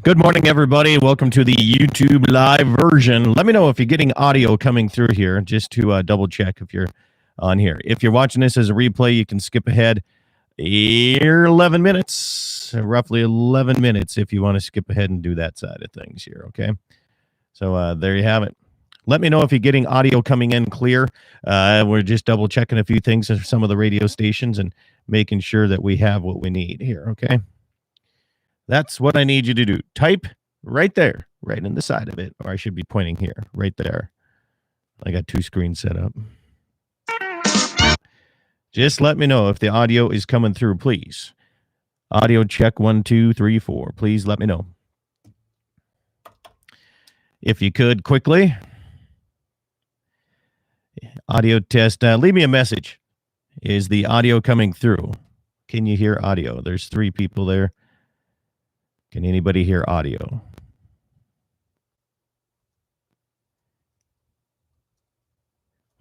Good morning, everybody. Welcome to the YouTube live version. Let me know if you're getting audio coming through here, just to double check if you're on here. If you're watching this as a replay, you can skip ahead 11 minutes, roughly 11 minutes, if you want to skip ahead and do that side of things here, okay? So there you have it. Let me know if you're getting audio coming in clear. We're just double checking a few things for some of the radio stations and making sure that we have what we need here, okay? That's what I need you to do. Type right there, right in the side of it, or I should be pointing here, right there. I got two screens set up. Just let me know if the audio is coming through, please. Audio check 1, 2, 3, 4. Please let me know. If you could quickly. Audio test. Leave me a message. Is the audio coming through? Can you hear audio? There's 3 people there. Can anybody hear audio?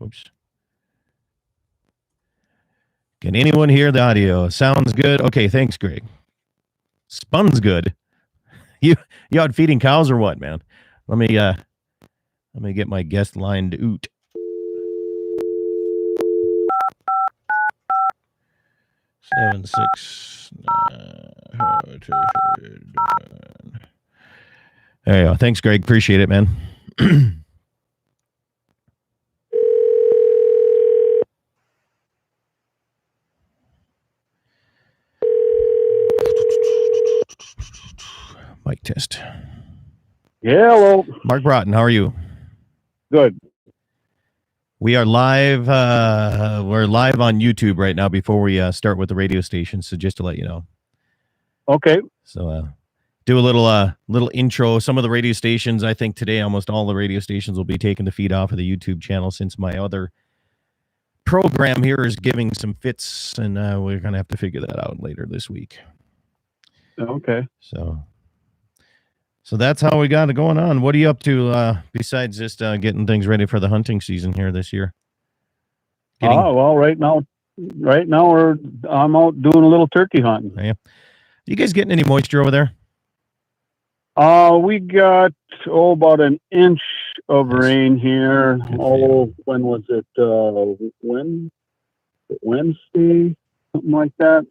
Oops. Can anyone hear the audio? Sounds good. Okay, thanks, Greg. Spun's good. You out feeding cows or what, man? Let me get my guest lined out. Seven, 6, 9. There you go. Thanks, Greg. Appreciate it, man. Mic test. Yeah, hello. Mark Broughton, how are you? Good. We are live. We're live on YouTube right now before we start with the radio station. So just to let you know. Okay. So do a little intro. Some of the radio stations, I think today, almost all the radio stations will be taking the feed off of the YouTube channel since my other program here is giving some fits, and we're going to have to figure that out later this week. Okay. So that's how we got it going on. What are you up to besides just getting things ready for the hunting season here this year? Well, right now I'm out doing a little turkey hunting. Yeah. You guys getting any moisture over there? We got about an inch of rain here. When was it? Wednesday, something like that.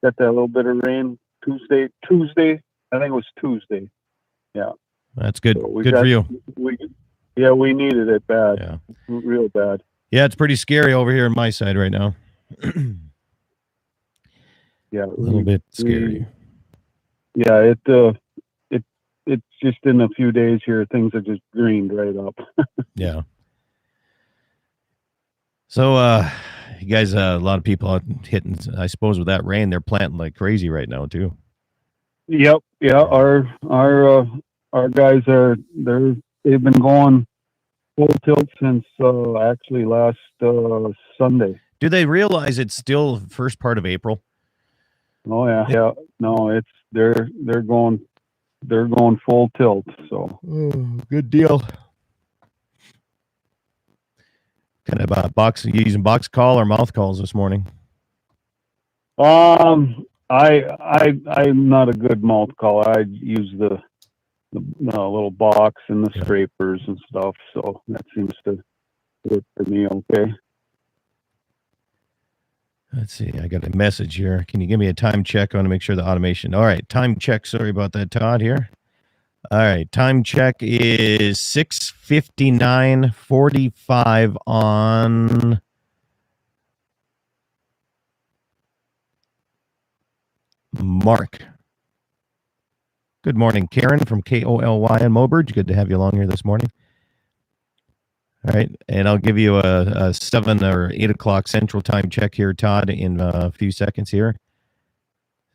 Got that little bit of rain Tuesday. I think it was Tuesday. Yeah. That's good. So good for you. We needed it bad. Yeah. Real bad. Yeah, it's pretty scary over here on my side right now. Yeah. A little bit scary. It's just in a few days here, things are just greened right up. Yeah. So, you guys, a lot of people out hitting, I suppose with that rain, they're planting like crazy right now too. Yep. Yeah. Our guys they've been going full tilt since actually last Sunday. Do they realize it's still first part of April? Oh yeah. Yeah. No, they're going full tilt. So good deal. Kind of using box call or mouth calls this morning? I'm not a good mouth call. I use the little box and the scrapers and stuff. So that seems to work for me. Okay. Let's see. I got a message here. Can you give me a time check? I want to make sure the automation. All right. Time check. Sorry about that, Todd, here. All right. Time check is 6:59:45 on Mark. Good morning, Karen from KOLY in Mobridge. Good to have you along here this morning. All right, and I'll give you a 7 or 8 o'clock Central Time check here, Todd, in a few seconds here.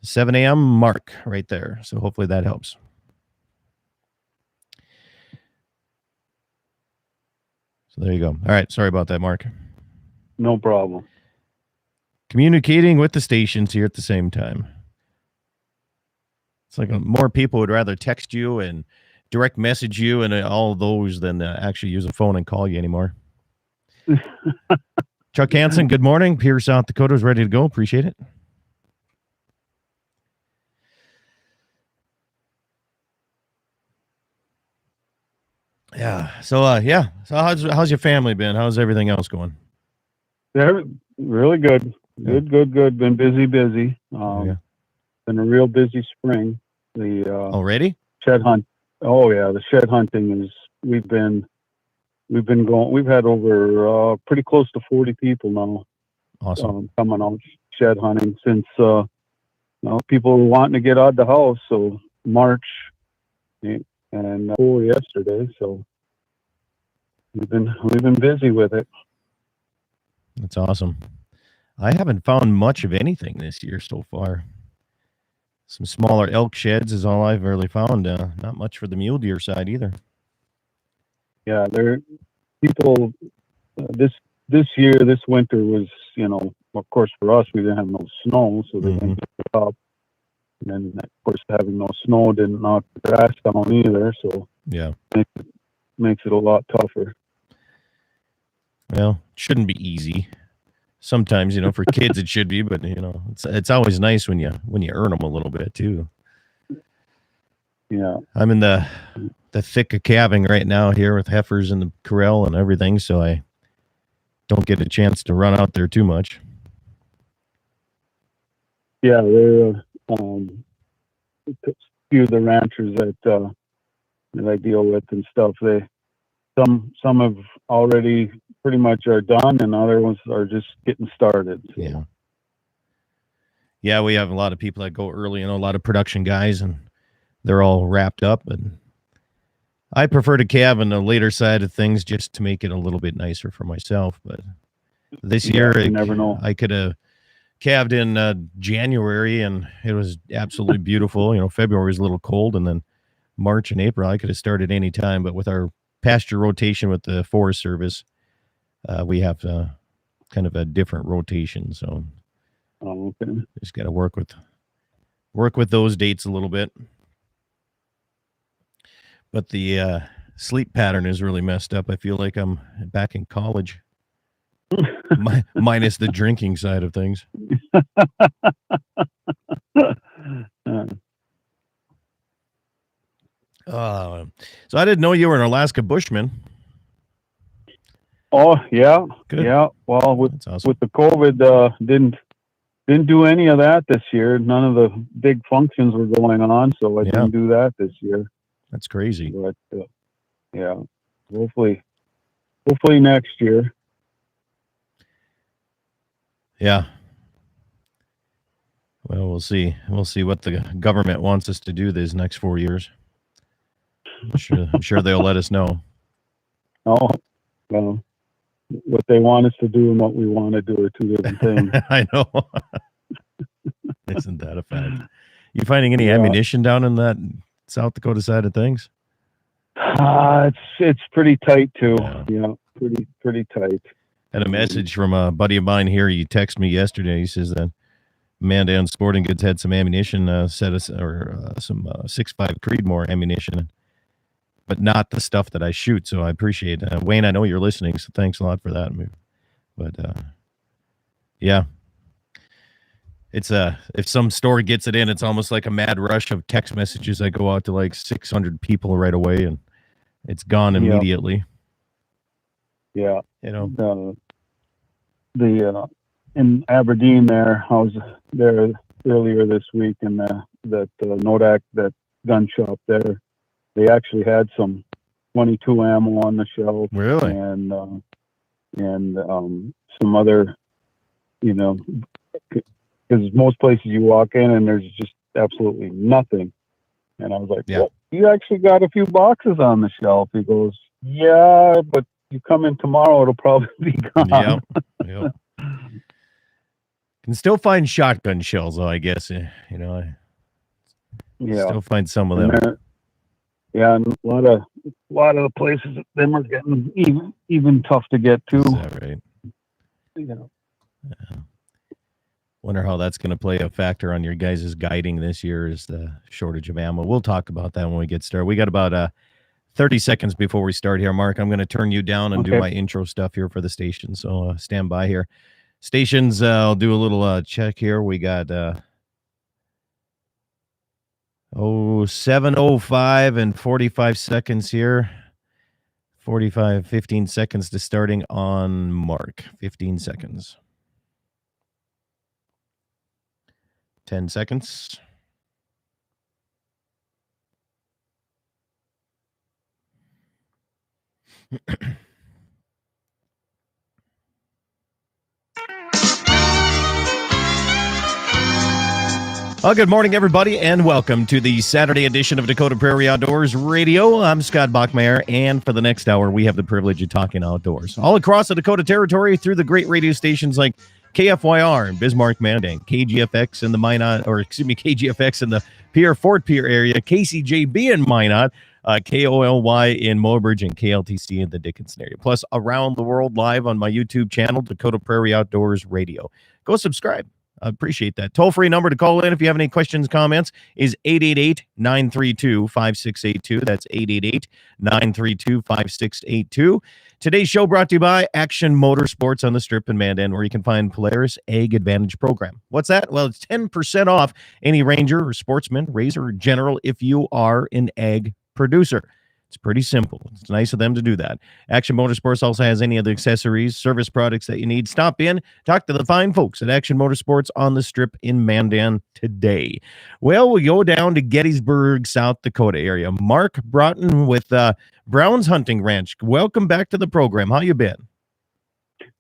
7 a.m. Mark right there. So hopefully that helps. So there you go. All right, sorry about that, Mark. No problem. Communicating with the stations here at the same time. It's like more people would rather text you and direct message you and all those than actually use a phone and call you anymore. Chuck Hansen, good morning. Pierce, South Dakota is ready to go. Appreciate it. Yeah. So yeah. So how's your family been? How's everything else going? They're really good. Yeah. Good. Been busy. Yeah. Been a real busy spring. The Already? shed hunt. Oh yeah, the shed hunting is. We've been going. We've had over pretty close to 40 people now Awesome. coming out shed hunting since people were wanting to get out of the house. So March and yesterday. So we've been busy with it. That's awesome. I haven't found much of anything this year so far. Some smaller elk sheds is all I've really found. Not much for the mule deer side either. Yeah, there people this year, this winter was, of course for us we didn't have no snow, so they Hmm. didn't get it up. And then of course having no snow didn't knock the grass down either, so Yeah. it makes it a lot tougher. Well, it shouldn't be easy. Sometimes, for kids it should be, but it's always nice when you earn them a little bit too. Yeah. I'm in the thick of calving right now here with heifers in the corral and everything, so I don't get a chance to run out there too much. Yeah, there a few of the ranchers that I deal with and stuff, some have already pretty much are done, and other ones are just getting started. So. Yeah. Yeah, we have a lot of people that go early, a lot of production guys, and they're all wrapped up. And I prefer to calve on the later side of things just to make it a little bit nicer for myself. But this year, you never know. I could have calved in January, and it was absolutely beautiful. February was a little cold, and then March and April, I could have started any time. But with our pasture rotation with the Forest Service, we have kind of a different rotation. So Okay. just got to work with those dates a little bit. But the sleep pattern is really messed up. I feel like I'm back in college, minus the drinking side of things. So I didn't know you were an Alaska bushman. Oh yeah, Good. yeah. Well, That's awesome. with the COVID, didn't do any of that this year. None of the big functions were going on, so I didn't do that this year. That's crazy. But yeah, hopefully next year. Yeah. Well, we'll see. We'll see what the government wants us to do these next 4 years. I'm sure they'll let us know. Oh, well, what they want us to do and what we want to do are two different things. I know. Isn't that a fact? You finding any ammunition down in that South Dakota side of things? It's pretty tight too. Yeah, pretty tight. Had a message from a buddy of mine here. He texted me yesterday. He says that Mandan Sporting Goods had some ammunition, some 6.5 Creedmoor ammunition, but not the stuff that I shoot. So I appreciate it. Wayne, I know you're listening, so thanks a lot for that. But yeah, it's if some store gets it in, it's almost like a mad rush of text messages. I go out to like 600 people right away, and it's gone immediately. Yeah, the in Aberdeen there, I was there earlier this week, and that Nodak, that gun shop there, they actually had some 22 ammo on the shelf. Really? And some other, because most places you walk in and there's just absolutely nothing. And I was like, well, you actually got a few boxes on the shelf. He goes, yeah, but you come in tomorrow, it'll probably be gone. Yep. Can still find shotgun shells, though, I guess. I still find some of them. And a lot of the places, them are getting even tough to get to. Is that right? Wonder how that's going to play a factor on your guys' guiding this year, is the shortage of ammo. We'll talk about that when we get started. We got about 30 seconds before we start here, Mark. I'm going to turn you down and do my intro stuff here for the station, so stand by here. Stations, I'll do a little check here. We got 7:05 and 45 seconds here. 45, 15 seconds to starting on mark. 15 seconds. 10 seconds. Well, good morning, everybody, and welcome to the Saturday edition of Dakota Prairie Outdoors Radio. I'm Scott Bachmeyer, and for the next hour, we have the privilege of talking outdoors all across the Dakota Territory through the great radio stations like KFYR in Bismarck, Mandan, KGFX in the KGFX in the Pierre Fort Pierre area, KCJB in Minot, KOLY in Mobridge, and KLTC in the Dickinson area. Plus, around the world live on my YouTube channel, Dakota Prairie Outdoors Radio. Go subscribe. I appreciate that. Toll-free number to call in if you have any questions, comments is 888-932-5682. That's 888-932-5682. Today's show brought to you by Action Motorsports on the Strip in Mandan, where you can find Polaris Ag Advantage program. What's that? Well, it's 10% off any Ranger or Sportsman, Razor, or General if you are an ag producer. It's pretty simple. It's nice of them to do that. Action Motorsports also has any other accessories, service products that you need. Stop in, talk to the fine folks at Action Motorsports on the Strip in Mandan today. Well, we go down to Gettysburg, South Dakota area. Mark Broughton with Brown's Hunting Ranch. Welcome back to the program. How you been?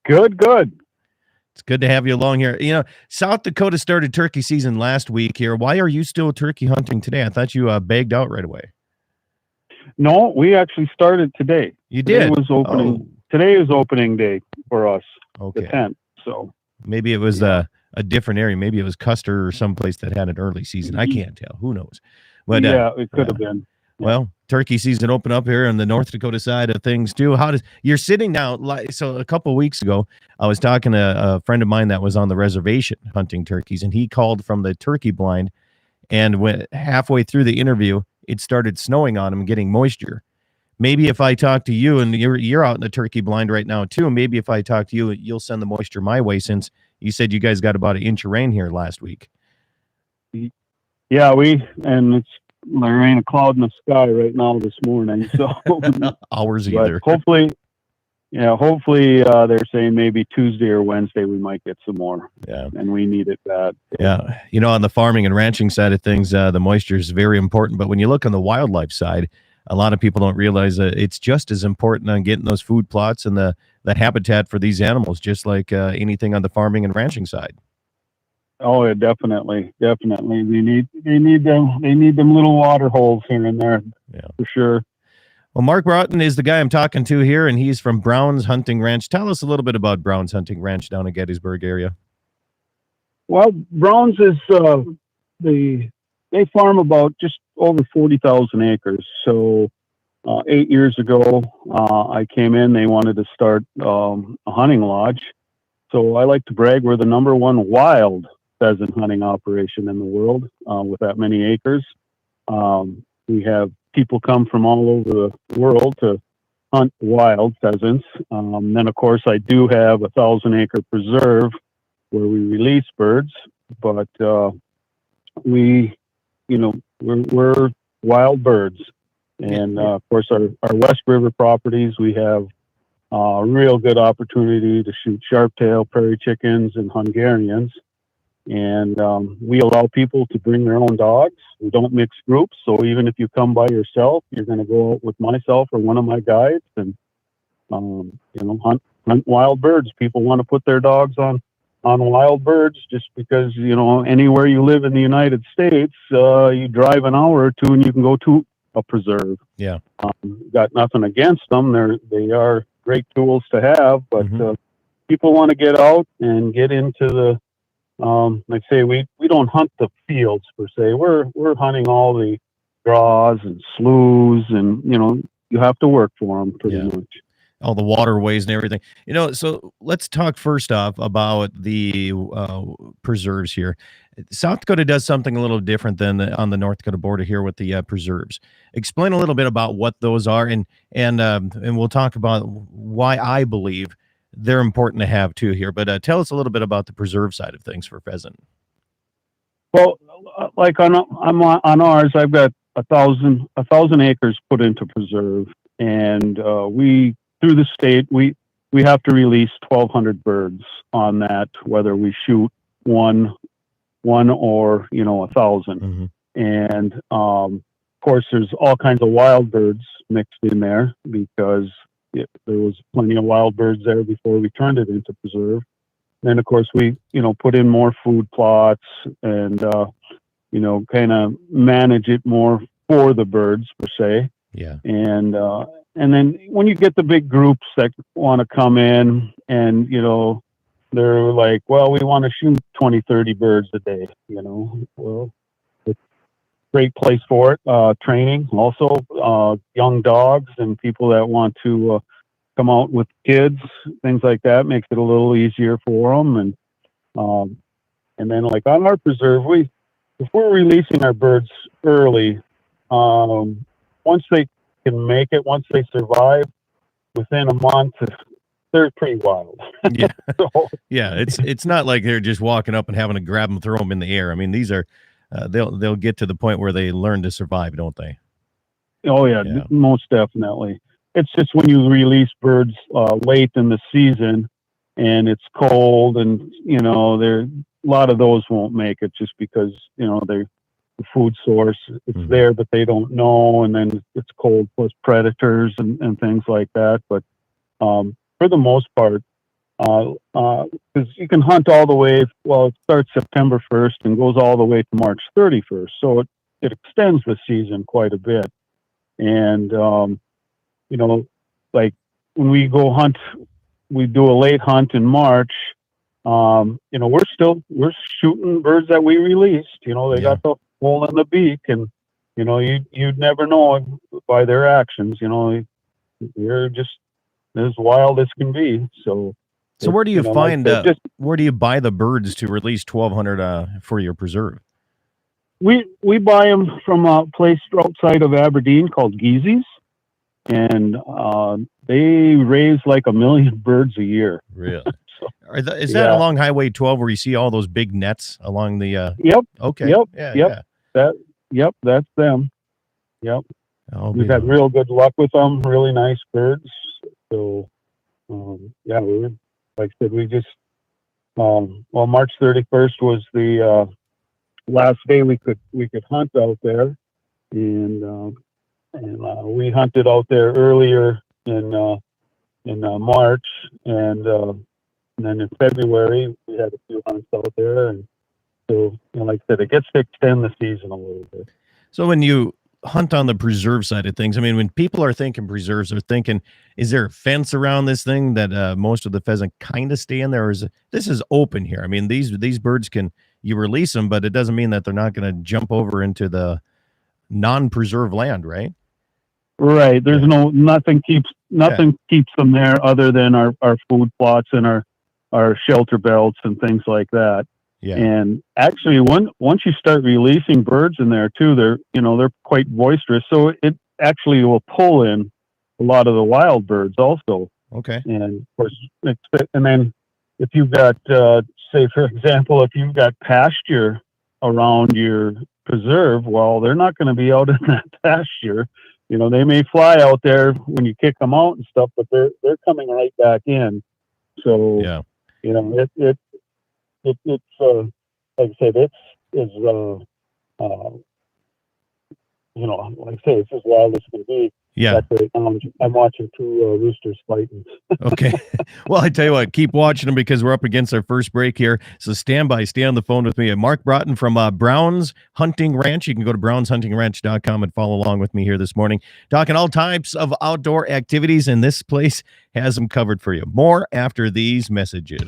Good. It's good to have you along here. You know, South Dakota started turkey season last week here. Why are you still turkey hunting today? I thought you bagged out right away. No, we actually started today. You did? Today is opening day for us, okay. The 10th. So maybe it was a different area. Maybe it was Custer or someplace that had an early season. I can't tell. Who knows? But it could have been. Well, turkey season open up here on the North Dakota side of things too. You're sitting now? So a couple of weeks ago, I was talking to a friend of mine that was on the reservation hunting turkeys, and he called from the turkey blind, and went halfway through the interview, it started snowing on him, getting moisture. Maybe if I talk to you, and you're out in the turkey blind right now too, maybe if I talk to you, you'll send the moisture my way, since you said you guys got about an inch of rain here last week. Yeah, there ain't a cloud in the sky right now this morning. So ours either. Hopefully they're saying maybe Tuesday or Wednesday we might get some more. Yeah, and we need it bad. Yeah, on the farming and ranching side of things, the moisture is very important. But when you look on the wildlife side, a lot of people don't realize that it's just as important on getting those food plots and the habitat for these animals, just like anything on the farming and ranching side. Oh, yeah, definitely. They need them little water holes here and there. Yeah, for sure. Well, Mark Broughton is the guy I'm talking to here, and he's from Brown's Hunting Ranch. Tell us a little bit about Brown's Hunting Ranch down in Gettysburg area. Well, Brown's is they farm about just over 40,000 acres. So 8 years ago, I came in. They wanted to start a hunting lodge. So I like to brag we're the number one wild pheasant hunting operation in the world with that many acres. We have people come from all over the world to hunt wild pheasants. Then, of course, I do have a 1,000-acre preserve where we release birds, but we're wild birds. And of course, our West River properties, we have a real good opportunity to shoot sharp-tailed prairie chickens and Hungarians. And we allow people to bring their own dogs. We don't mix groups. So even if you come by yourself, you're going to go out with myself or one of my guides and, hunt wild birds. People want to put their dogs on wild birds just because, anywhere you live in the United States, you drive an hour or two and you can go to a preserve. Yeah. Got nothing against them. They are great tools to have, but people want to get out and get into the, like say, we don't hunt the fields per se. We're hunting all the draws and sloughs, and you have to work for them pretty much. All the waterways and everything. So let's talk first off about the preserves here. South Dakota does something a little different than on the North Dakota border here with the preserves. Explain a little bit about what those are, and we'll talk about why I believe they're important to have too here. But tell us a little bit about the preserve side of things for pheasant. Well, like on ours, I've got 1,000 acres put into preserve, and we through the state we have to release 1,200 birds on that, whether we shoot one or 1,000. Mm-hmm. And of course, there's all kinds of wild birds mixed in there because there was plenty of wild birds there before we turned it into preserve. Then, of course, we put in more food plots and kind of manage it more for the birds per se. Yeah. And then when you get the big groups that want to come in and, they're like, well, we want to shoot 20, 30 birds a day, well, it's a great place for it. Training also, young dogs and people that want to come out with kids, things like that makes it a little easier for them. And then like on our preserve, if we're releasing our birds early, once they can make it, once they survive, within a month, they're pretty wild. Yeah. So, yeah. It's not like they're just walking up and having to grab them, throw them in the air. I mean, these are, they'll get to the point where they learn to survive, don't they? Oh yeah. Most definitely. It's just when you release birds late in the season and it's cold and, a lot of those won't make it just because, they're the food source. It's Mm-hmm. there, but they don't know. And then it's cold plus predators and things like that. But for the most part, because you can hunt all the way, it starts September 1st and goes all the way to March 31st. So it extends the season quite a bit. And, like when we go hunt, we do a late hunt in March. We're shooting birds that we released. They got the hole in the beak, and you'd never know by their actions. They're just as wild as can be. So where do you find? Where do you buy the birds to release 1,200 for your preserve? We buy them from a place outside of Aberdeen called Geezy's, and they raise like 1 million birds a year. Really? Is that along Highway 12 where you see all those big nets along the? Yep. Okay. Yep. Yeah. Yeah. That's them. Yep. We've had real good luck with them. Really nice birds. So, like I said, we just March 31st was the last day we could hunt out there, and we hunted out there earlier in March, and then in February we had a few hunts out there, and so like I said, it gets to extend the season a little bit. So when you hunt on the preserve side of things, I mean, when people are thinking preserves, they're thinking, is there a fence around this thing that most of the pheasant kind of stay in there? Or this is open here? I mean, these birds you release them, but it doesn't mean that they're not going to jump over into the non-preserve land, right? Right. There's nothing keeps them there other than our food plots and our shelter belts and things like that. Yeah. And actually, once you start releasing birds in there too, they're quite boisterous. So it actually will pull in a lot of the wild birds also. Okay. And of course, and then if you've got, say for example, if you've got pasture around your preserve, well, they're not going to be out in that pasture. They may fly out there when you kick them out and stuff, but they're coming right back in. So yeah. It's like I said, like I say, it's as wild as can be. Yeah. I'm watching 2 roosters fighting. Okay. Well, I tell you what, keep watching them because we're up against our first break here. So stand by, stay on the phone with me. Mark Broughton from Brown's Hunting Ranch. You can go to brownshuntingranch.com and follow along with me here this morning, talking all types of outdoor activities, and this place has them covered for you. More after these messages.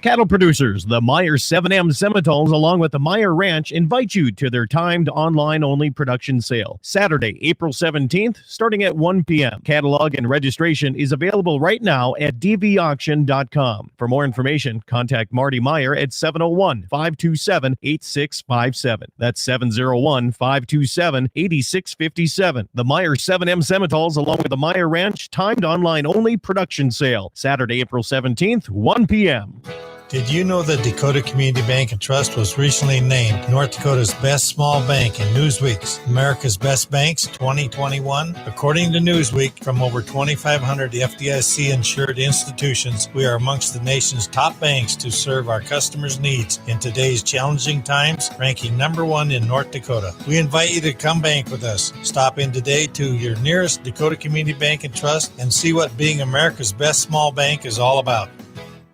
Cattle producers, the Meyer 7M Semitoles, along with the Meyer Ranch, invite you to their timed online-only production sale, Saturday, April 17th, starting at 1 p.m. Catalog and registration is available right now at dvauction.com. For more information, contact Marty Meyer at 701-527-8657. That's 701-527-8657. The Meyer 7M Semitoles, along with the Meyer Ranch, timed online-only production sale, Saturday, April 17th, 1 p.m. Did you know that Dakota Community Bank and Trust was recently named North Dakota's best small bank in Newsweek's America's Best Banks 2021? According to Newsweek, from over 2,500 FDIC-insured institutions, we are amongst the nation's top banks to serve our customers' needs in today's challenging times, ranking number 1 in North Dakota. We invite you to come bank with us. Stop in today to your nearest Dakota Community Bank and Trust and see what being America's best small bank is all about.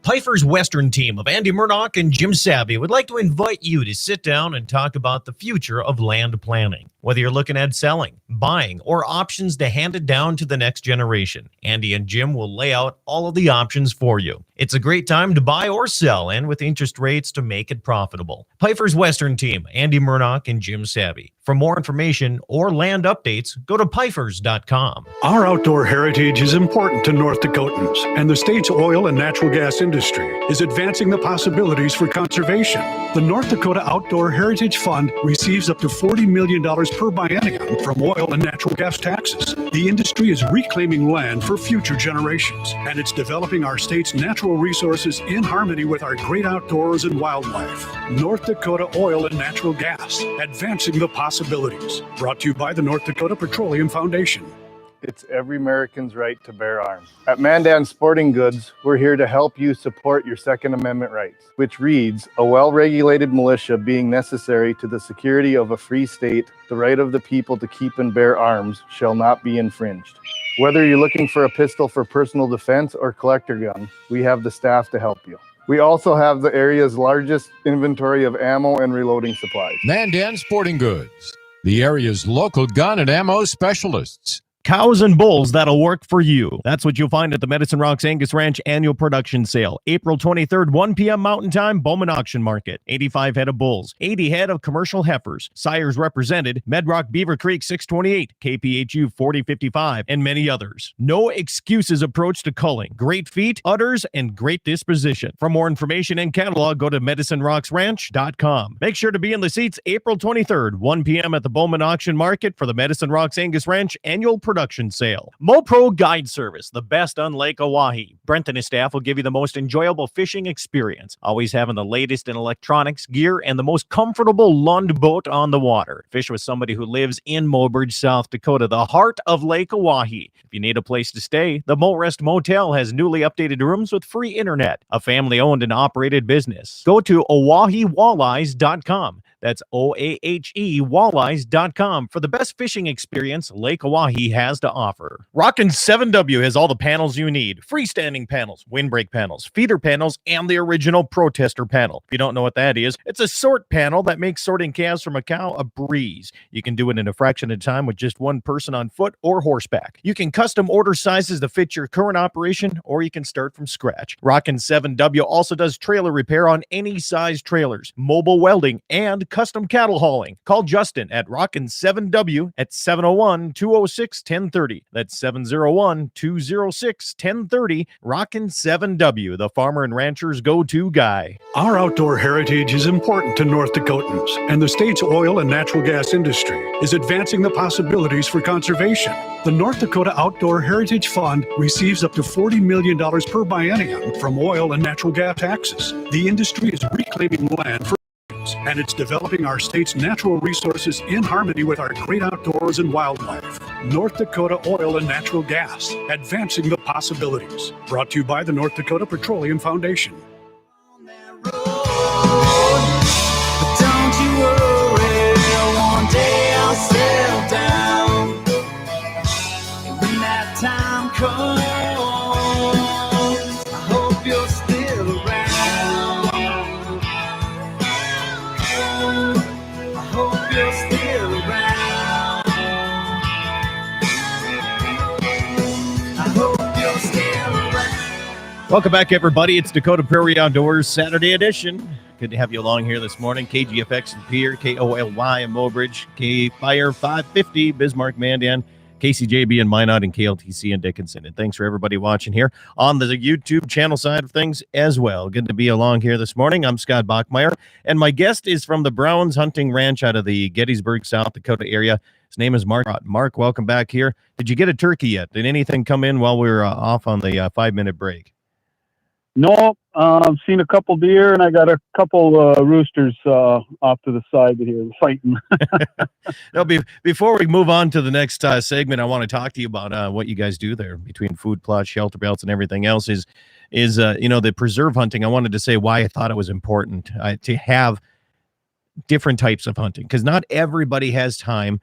Piper's Western team of Andy Murdoch and Jim Savvy would like to invite you to sit down and talk about the future of land planning. Whether you're looking at selling, buying, or options to hand it down to the next generation, Andy and Jim will lay out all of the options for you. It's a great time to buy or sell, and with interest rates to make it profitable. Piper's Western team, Andy Murdoch and Jim Savvy. For more information or land updates, go to pifers.com. Our outdoor heritage is important to North Dakotans, and the state's oil and natural gas industry is advancing the possibilities for conservation. The North Dakota Outdoor Heritage Fund receives up to $40 million per biennium from oil and natural gas taxes. The industry is reclaiming land for future generations, and it's developing our state's natural resources in harmony with our great outdoors and wildlife. North Dakota Oil and Natural Gas, advancing the possibilities. Brought to you by the North Dakota Petroleum Foundation. It's every American's right to bear arms. At Mandan Sporting Goods, we're here to help you support your Second Amendment rights, which reads, a well-regulated militia being necessary to the security of a free state, the right of the people to keep and bear arms shall not be infringed. Whether you're looking for a pistol for personal defense or collector gun, we have the staff to help you. We also have the area's largest inventory of ammo and reloading supplies. Mandan Sporting Goods, the area's local gun and ammo specialists. Cows and bulls that'll work for you. That's what you'll find at the Medicine Rocks Angus Ranch Annual Production Sale. April 23rd, 1 p.m. Mountain Time, Bowman Auction Market. 85 head of bulls, 80 head of commercial heifers. Sires represented, Medrock Beaver Creek 628, KPHU 4055, and many others. No excuses approach to culling. Great feet, udders, and great disposition. For more information and catalog, go to medicinerocksranch.com. Make sure to be in the seats April 23rd, 1 p.m. at the Bowman Auction Market for the Medicine Rocks Angus Ranch Annual Production Sale. MoPro Guide Service, the best on Lake Oahe. Brent and his staff will give you the most enjoyable fishing experience, always having the latest in electronics, gear, and the most comfortable Lund boat on the water. Fish with somebody who lives in Mobridge, South Dakota, the heart of Lake Oahe. If you need a place to stay, the Morest Motel has newly updated rooms with free internet, a family-owned and operated business. Go to OaheWalleyes.com. That's OAHE Walleyes.com for the best fishing experience Lake Oahe has to offer. Rockin' 7W has all the panels you need. Freestanding panels, windbreak panels, feeder panels, and the original protester panel. If you don't know what that is, it's a sort panel that makes sorting calves from a cow a breeze. You can do it in a fraction of time with just one person on foot or horseback. You can custom order sizes to fit your current operation, or you can start from scratch. Rockin' 7W also does trailer repair on any size trailers, mobile welding, and custom cattle hauling. Call Justin at Rockin' 7W at 701-206-1030. That's 701-206-1030. Rockin' 7W, the farmer and rancher's go-to guy. Our outdoor heritage is important to North Dakotans, and the state's oil and natural gas industry is advancing the possibilities for conservation. The North Dakota Outdoor Heritage Fund receives up to $40 million per biennium from oil and natural gas taxes. The industry is reclaiming land for and it's developing our state's natural resources in harmony with our great outdoors and wildlife. North Dakota Oil and Natural Gas, advancing the possibilities. Brought to you by the North Dakota Petroleum Foundation. Don't you worry, one day I'll settle down. And when that time comes, I hope you're still around. I hope you're still around. I hope you're still around. Welcome back, everybody. It's Dakota Prairie Outdoors Saturday edition. Good to have you along here this morning. KGFX in Pierre, KOLY in Mobridge, K-Fire 550, Bismarck, Mandan, KCJB in Minot, and KLTC in Dickinson. And thanks for everybody watching here on the YouTube channel side of things as well. Good to be along here this morning. I'm Scott Bachmeyer, and my guest is from the Browns Hunting Ranch out of the Gettysburg, South Dakota area. His name is Mark. Mark, welcome back here. Did you get a turkey yet? Did anything come in while we were off on the 5-minute break? No, seen a couple deer, and I got a couple roosters off to the side here fighting. No, before we move on to the next segment, I want to talk to you about what you guys do there between food plots, shelter belts, and everything else. Is the preserve hunting? I wanted to say why I thought it was important to have different types of hunting, because not everybody has time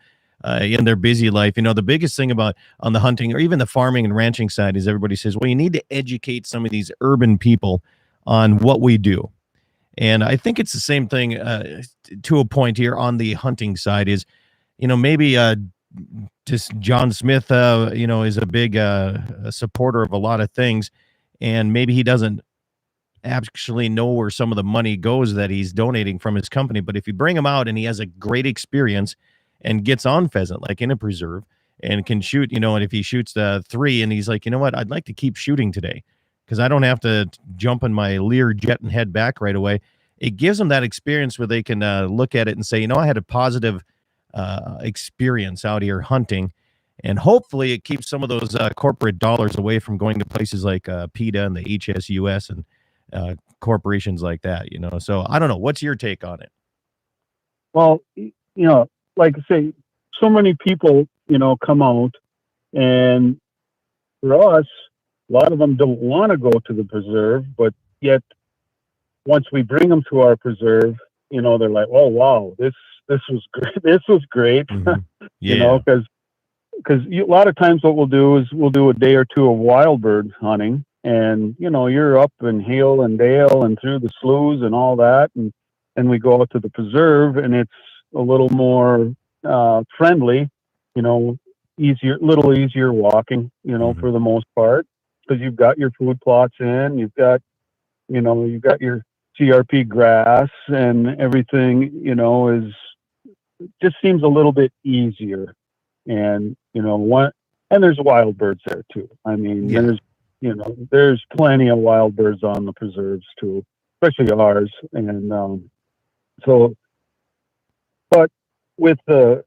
in their busy life. The biggest thing about on the hunting or even the farming and ranching side is everybody says, well, you need to educate some of these urban people on what we do. And I think it's the same thing to a point here on the hunting side is, maybe just John Smith, is a big supporter of a lot of things, and maybe he doesn't actually know where some of the money goes that he's donating from his company. But if you bring him out and he has a great experience and gets on pheasant, like in a preserve, and can shoot, and if he shoots the 3 and he's like, you know what, I'd like to keep shooting today because I don't have to jump in my Lear jet and head back right away. It gives them that experience where they can look at it and say, I had a positive experience out here hunting. And hopefully it keeps some of those corporate dollars away from going to places like PETA and the HSUS and corporations like that, So I don't know. What's your take on it? Well, like I say, so many people, come out, and for us, a lot of them don't want to go to the preserve, but yet once we bring them to our preserve, they're like, oh, wow, this was great. This was great. Mm-hmm. Yeah. Because a lot of times what we'll do is we'll do a day or two of wild bird hunting, and, you're up in Hale and Dale and through the sloughs and all that. And we go out to the preserve, and it's a little more friendly, little easier walking, Mm-hmm. for the most part, because you've got your food plots in, you've got your CRP grass, and everything, is just seems a little bit easier. And, and there's wild birds there too. I mean, Yeah. there's plenty of wild birds on the preserves too, especially ours. And, but with the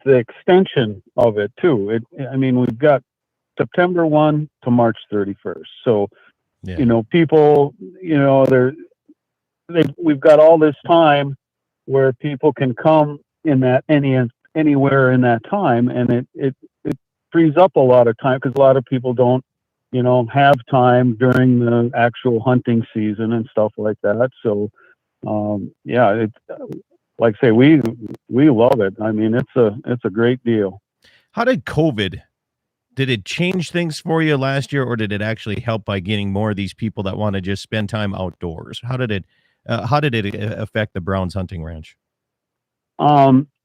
extension of it too, we've got September 1 to March 31st. So, Yeah. people, we've got all this time where people can come in that anywhere in that time, and it frees up a lot of time, because a lot of people don't have time during the actual hunting season and stuff like that. So it's like I say, we love it. I mean, it's a great deal. How did it change things for you last year, or did it actually help by getting more of these people that want to just spend time outdoors? How did it affect the Browns hunting ranch?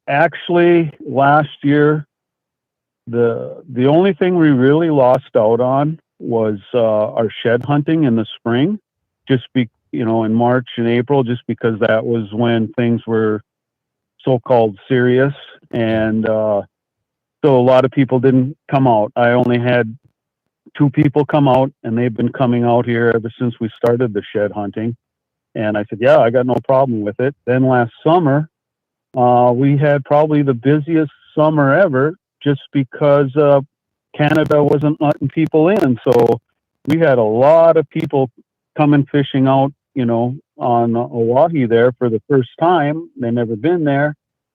Actually, last year, the only thing we really lost out on was our shed hunting in the spring, just in March and April, just because that was when things were so-called serious, and so a lot of people didn't come out. I only had 2 people come out, and they've been coming out here ever since we started the shed hunting. And I said, yeah, I got no problem with it. Then last summer, we had probably the busiest summer ever, just because Canada wasn't letting people in. So we had a lot of people coming fishing out, on Oahe there for the first time. They never been there,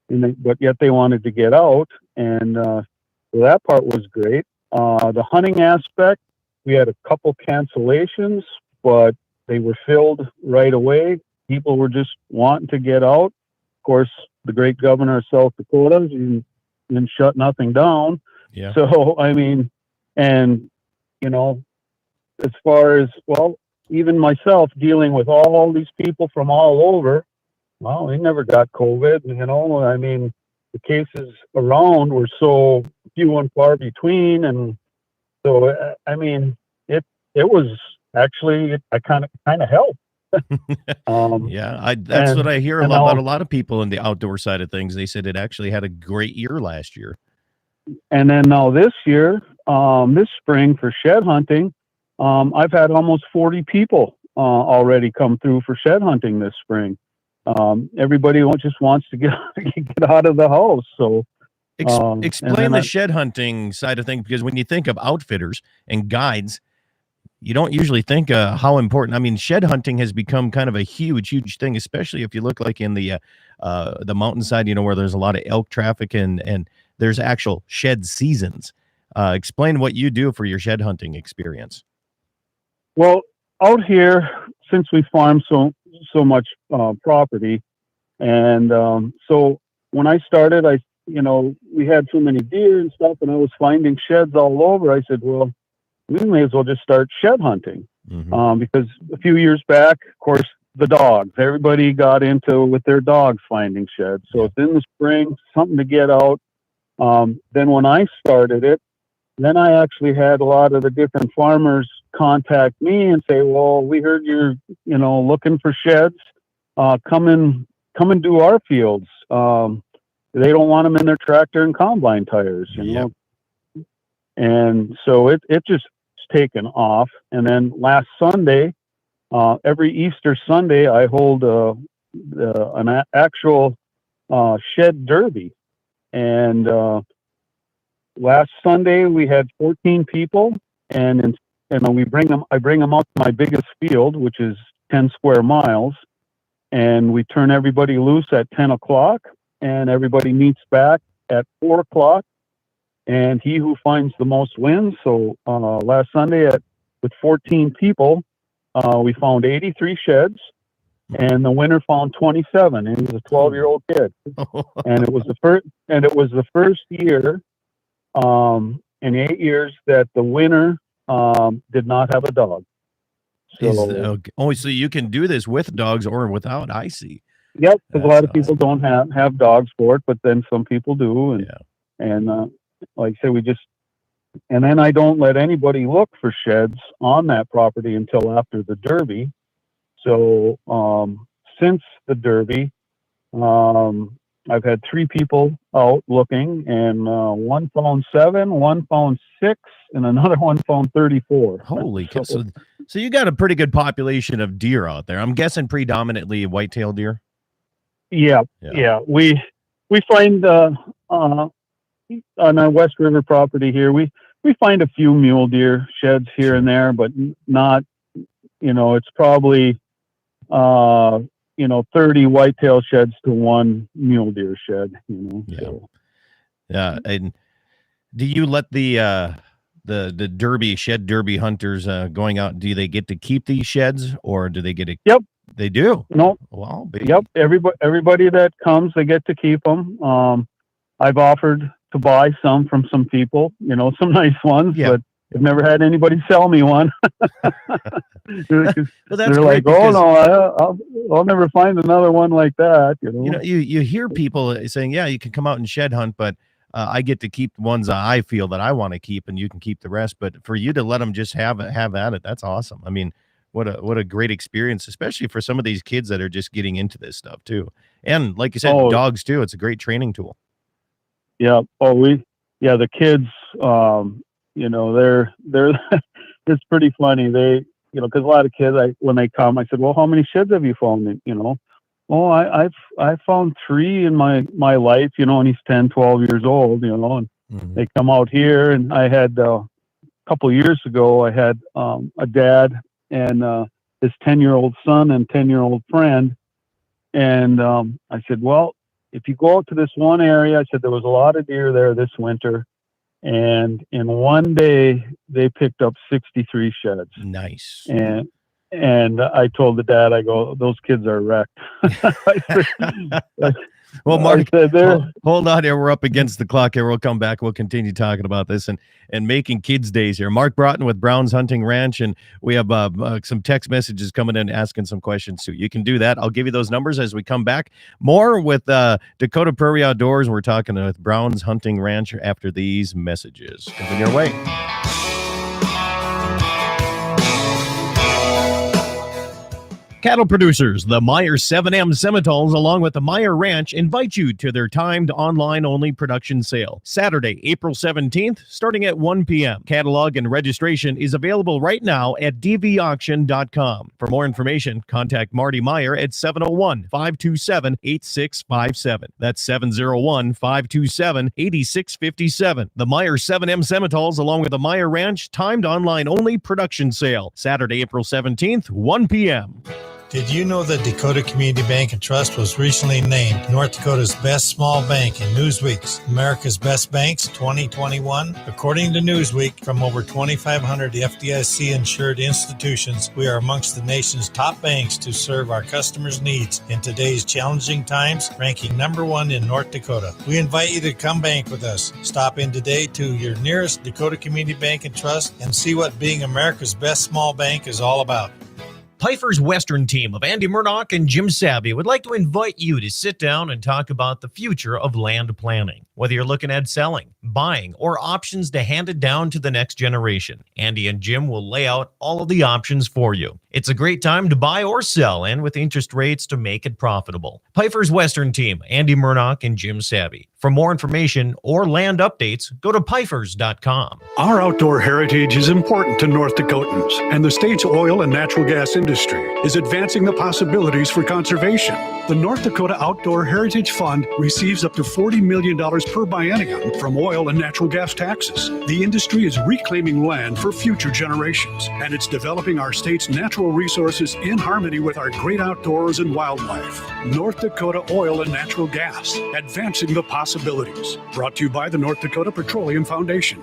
but yet they wanted to get out. And so that part was great. The hunting aspect, we had a couple cancellations, but they were filled right away. People were just wanting to get out. Of course, the great governor of South Dakota didn't shut nothing down. Yeah. So, and, as far as, well, even myself dealing with all these people from all over, well, they never got COVID. The cases around were so few and far between. And so, it was actually, I kind of helped. That's what I hear about a lot of people in the outdoor side of things. They said it actually had a great year last year. And then now this year, this spring for shed hunting, I've had almost 40 people already come through for shed hunting this spring. Everybody just wants to get out of the house. So explain the shed hunting side of things, because when you think of outfitters and guides, you don't usually think how important. I mean, shed hunting has become kind of a huge thing, especially if you look like in the mountainside, where there's a lot of elk traffic and there's actual shed seasons. Explain what you do for your shed hunting experience. Well, out here, since we farm so much property, and so when I started, we had so many deer and stuff, and I was finding sheds all over. I said, well, we may as well just start shed hunting. Because a few years back, of course, the dogs, everybody got into with their dogs finding sheds. So it's in the spring, something to get out. Then when I started it, then I actually had a lot of the different farmers contact me and say, well, we heard you're, looking for sheds. Come and do our fields. They don't want them in their tractor and combine tires, know. And so it just taken off. And then last Sunday, every Easter Sunday, I hold an actual shed derby. And last Sunday we had 14 people, and I bring them out to my biggest field, which is 10 square miles, and we turn everybody loose at 10 o'clock, and everybody meets back at 4 o'clock. And he who finds the most wins. So last Sunday with 14 people, we found 83 sheds, and the winner found 27. And he was a 12-year-old kid. And it was the first year in 8 years that the winner did not have a dog. So, so you can do this with dogs or without, I see. Yep, because a lot of people don't have dogs for it, but then some people do. And like I said, and then I don't let anybody look for sheds on that property until after the Derby. So since the Derby, I've had 3 people out looking, and one found 7, one found 6, and another one found 34. Holy cow! So you got a pretty good population of deer out there. I'm guessing predominantly white-tailed deer. Yeah. We find on our West River property here, we find a few mule deer sheds here and there, but not, it's probably 30 whitetail sheds to 1 mule deer shed. Yeah. And do you let the derby shed derby hunters going out? Do they get to keep these sheds, or do they get to? Yep, they do. No. Wow. Baby. Yep. Everybody that comes, they get to keep them. I've offered to buy some from some people, some nice ones, but I've never had anybody sell me one. They're like, oh no, I'll never find another one like that. You hear people saying, yeah, you can come out and shed hunt, but I get to keep the ones I feel that I want to keep, and you can keep the rest. But for you to let them just have at it, that's awesome. I mean, what a great experience, especially for some of these kids that are just getting into this stuff too. And like you said, dogs too. It's a great training tool. Yeah. The kids, they're it's pretty funny. They, because a lot of kids, when they come, I said, well, how many sheds have you found? Well, I've found 3 in my life, and he's 10, 12 years old, and they come out here. And I had, a couple years ago, I had a dad and his 10-year-old son and 10-year-old friend. And I said, well, if you go out to this one area, I said, there was a lot of deer there this winter. And in one day, they picked up 63 sheds. Nice. And I told the dad, I go, those kids are wrecked. Well, Mark, hold on here. We're up against the clock here. We'll come back. We'll continue talking about this and making kids' days here. Mark Broughton with Brown's Hunting Ranch, and we have some text messages coming in asking some questions too. You can do that. I'll give you those numbers as we come back. More with Dakota Prairie Outdoors. We're talking with Brown's Hunting Ranch after these messages. Coming your way. Cattle producers, the Meyer 7M Semitoles, along with the Meyer Ranch, invite you to their timed online-only production sale, Saturday, April 17th, starting at 1 p.m. Catalog and registration is available right now at dvauction.com. For more information, contact Marty Meyer at 701-527-8657. That's 701-527-8657. The Meyer 7M Semitoles, along with the Meyer Ranch, timed online-only production sale, Saturday, April 17th, 1 p.m. Did you know that Dakota Community Bank and Trust was recently named North Dakota's best small bank in Newsweek's America's Best Banks 2021? According to Newsweek, from over 2,500 FDIC-insured institutions, we are amongst the nation's top banks to serve our customers' needs in today's challenging times, ranking number 1 in North Dakota. We invite you to come bank with us. Stop in today to your nearest Dakota Community Bank and Trust and see what being America's best small bank is all about. Piper's Western team of Andy Murdoch and Jim Savvy would like to invite you to sit down and talk about the future of land planning. Whether you're looking at selling, buying, or options to hand it down to the next generation, Andy and Jim will lay out all of the options for you. It's a great time to buy or sell, and with interest rates to make it profitable. Piper's Western team, Andy Murdoch and Jim Savvy. For more information or land updates, go to pifers.com. Our outdoor heritage is important to North Dakotans, and the state's oil and natural gas industry is advancing the possibilities for conservation. The North Dakota Outdoor Heritage Fund receives up to $40 million per biennium from oil and natural gas taxes. The industry is reclaiming land for future generations, and it's developing our state's natural resources in harmony with our great outdoors and wildlife. North Dakota Oil and Natural Gas, advancing the possibilities. Brought to you by the North Dakota Petroleum Foundation.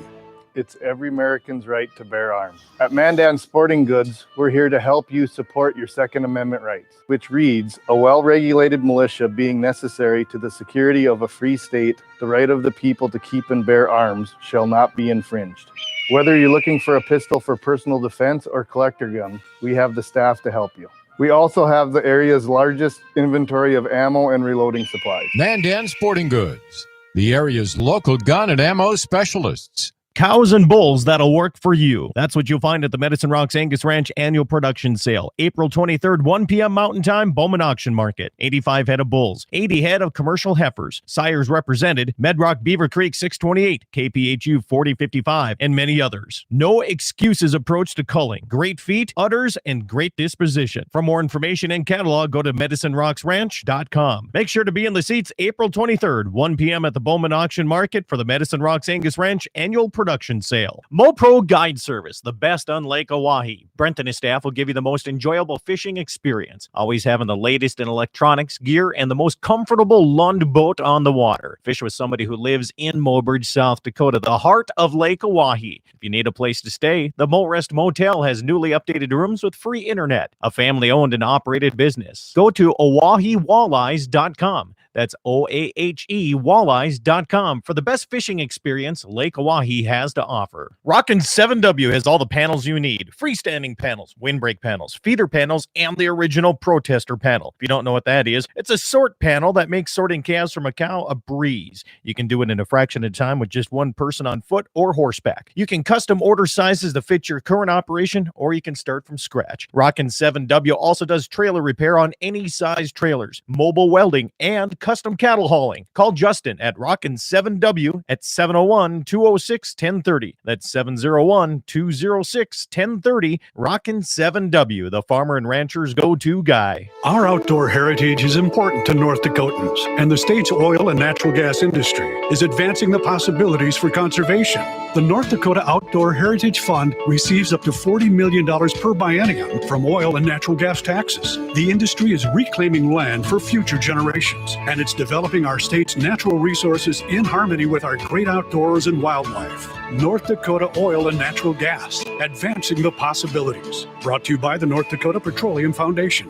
It's every American's right to bear arms. At Mandan Sporting Goods, we're here to help you support your Second Amendment rights, which reads, a well-regulated militia being necessary to the security of a free state, the right of the people to keep and bear arms shall not be infringed. Whether you're looking for a pistol for personal defense or collector gun, we have the staff to help you. We also have the area's largest inventory of ammo and reloading supplies. Mandan Sporting Goods, the area's local gun and ammo specialists. Cows and bulls that'll work for you. That's what you'll find at the Medicine Rocks Angus Ranch annual production sale. April 23rd, 1 p.m. Mountain Time, Bowman Auction Market. 85 head of bulls, 80 head of commercial heifers. Sires represented, Medrock Beaver Creek 628, KPHU 4055, and many others. No excuses approach to culling. Great feet, udders, and great disposition. For more information and catalog, go to medicinerocksranch.com. Make sure to be in the seats April 23rd, 1 p.m. at the Bowman Auction Market for the Medicine Rocks Angus Ranch annual production sale. MoPro Guide Service, the best on Lake Oahe. Brent and his staff will give you the most enjoyable fishing experience, always having the latest in electronics, gear, and the most comfortable Lund boat on the water. Fish with somebody who lives in Mobridge, South Dakota, the heart of Lake Oahe. If you need a place to stay, the Morest Motel has newly updated rooms with free internet. A family-owned and operated business. Go to OaheWalleyes.com. That's OAHE Walleyes.com for the best fishing experience Lake Oahe has to offer. Rockin' 7W has all the panels you need. Freestanding panels, windbreak panels, feeder panels, and the original protester panel. If you don't know what that is, it's a sort panel that makes sorting calves from a cow a breeze. You can do it in a fraction of time with just one person on foot or horseback. You can custom order sizes to fit your current operation, or you can start from scratch. Rockin' 7W also does trailer repair on any size trailers, mobile welding, and custom cattle hauling. Call Justin at Rockin' 7W at 701-206-1030. That's 701-206-1030. Rockin' 7W, the farmer and rancher's go-to guy. Our outdoor heritage is important to North Dakotans, and the state's oil and natural gas industry is advancing the possibilities for conservation. The North Dakota Outdoor Heritage Fund receives up to $40 million per biennium from oil and natural gas taxes. The industry is reclaiming land for future generations, and it's developing our state's natural resources in harmony with our great outdoors and wildlife. North Dakota Oil and Natural Gas, advancing the possibilities. Brought to you by the North Dakota Petroleum Foundation.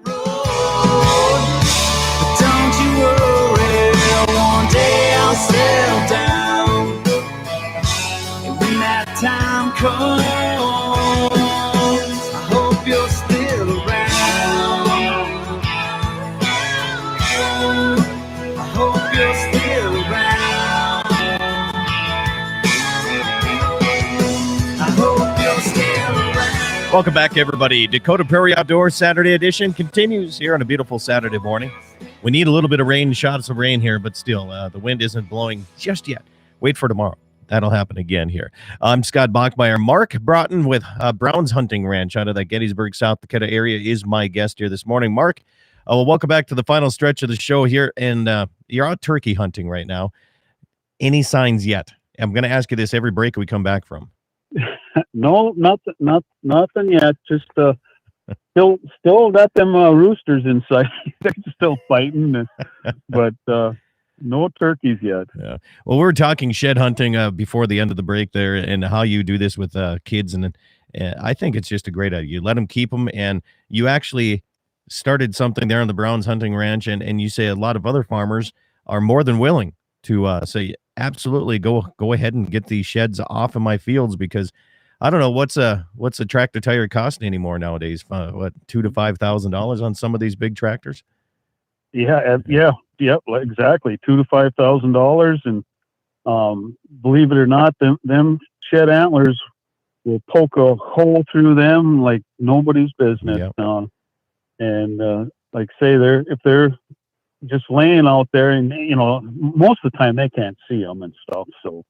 Don't you worry, one day I'll settle down. And when that time comes, I hope you're still around. I hope you're still around. I hope you're still around. Welcome back, everybody. Dakota Prairie Outdoors Saturday edition continues here on a beautiful Saturday morning. We need a little bit of rain, shots of rain here, but still, the wind isn't blowing just yet. Wait for tomorrow. That'll happen again here. I'm Scott Bachmeyer. Mark Broughton with Brown's Hunting Ranch out of the Gettysburg, South Dakota area is my guest here this morning. Mark, well, welcome back to the final stretch of the show here, and you're out turkey hunting right now. Any signs yet? I'm going to ask you this every break we come back from. No, nothing yet. Just still got them roosters in sight. They're still fighting, but no turkeys yet. Yeah. Well, we were talking shed hunting before the end of the break there, and how you do this with kids, and I think it's just a great idea. You let them keep them, and you actually started something there on the Browns Hunting Ranch, and you say a lot of other farmers are more than willing to say, absolutely, go ahead and get these sheds off of my fields, because I don't know what's a tractor tire costing anymore nowadays. What, $2,000 to $5,000 on some of these big tractors? Yeah, exactly. $2,000 to $5,000, and believe it or not, them shed antlers will poke a hole through them like nobody's business. Yep. Like say if they're just laying out there, and most of the time they can't see them and stuff. So,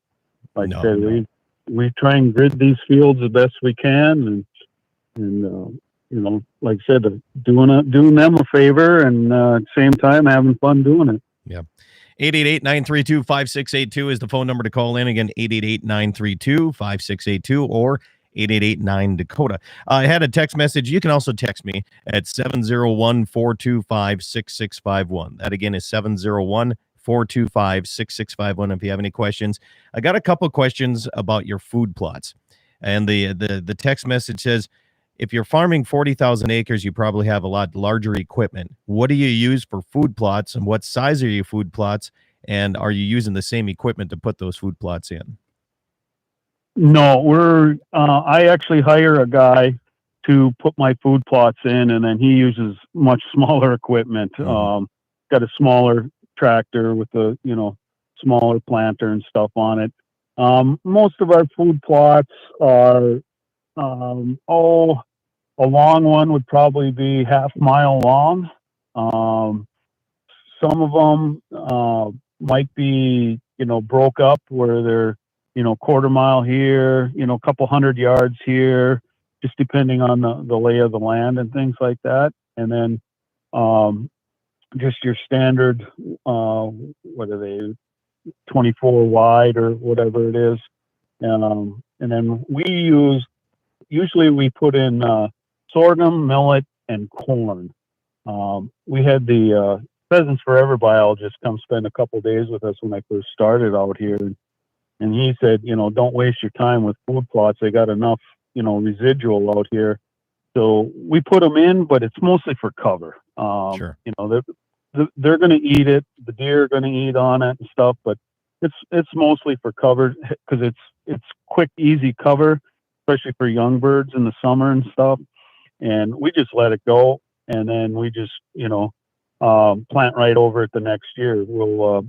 like I said, we try and grid these fields the best we can, and like I said, doing them a favor, and at the same time having fun doing it. Yeah. 888-932-5682 is the phone number to call in. Again, 888-932-5682 or 888-9-DAKOTA. I had a text message. You can also text me at 701-425-6651. That again is 701-425-6651 if you have any questions. I got a couple of questions about your food plots. And the text message says, if you're farming 40,000 acres, you probably have a lot larger equipment. What do you use for food plots, and what size are your food plots? And are you using the same equipment to put those food plots in? No, I actually hire a guy to put my food plots in, and then he uses much smaller equipment. Mm-hmm. Got a smaller tractor with a, smaller planter and stuff on it. Most of our food plots are, a long one would probably be half-mile long. Some of them might be, broke up where they're, quarter mile here, a couple 100 yards here, just depending on the lay of the land and things like that. And then just your standard, what are they, 24 wide or whatever it is. And then usually we put in sorghum, millet, and corn. We had the Pheasants Forever biologist come spend a couple days with us when I first started out here. And he said, don't waste your time with food plots. They got enough, residual out here. So we put them in, but it's mostly for cover. Sure. They're going to eat it. The deer are going to eat on it and stuff, but it's mostly for cover, because it's quick, easy cover, especially for young birds in the summer and stuff. And we just let it go. And then we just, plant right over it the next year. We'll,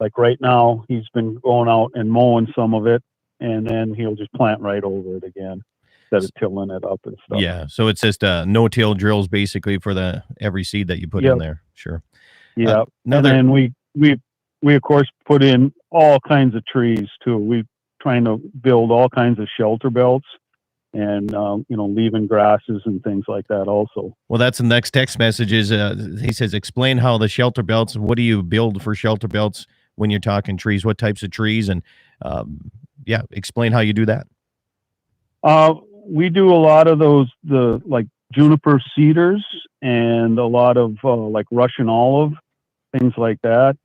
like right now, he's been going out and mowing some of it, and then he'll just plant right over it again instead of tilling it up and stuff. Yeah, so it's just no-till drills basically for every seed that you put in there. Sure. Yeah. And then we of course put in all kinds of trees too. We trying to build all kinds of shelter belts, and leaving grasses and things like that also. Well, that's the next text message is he says, explain how the shelter belts, what do you build for shelter belts when you're talking trees? What types of trees? And explain how you do that. We do a lot of those, like juniper cedars, and a lot of like Russian olive, things like that.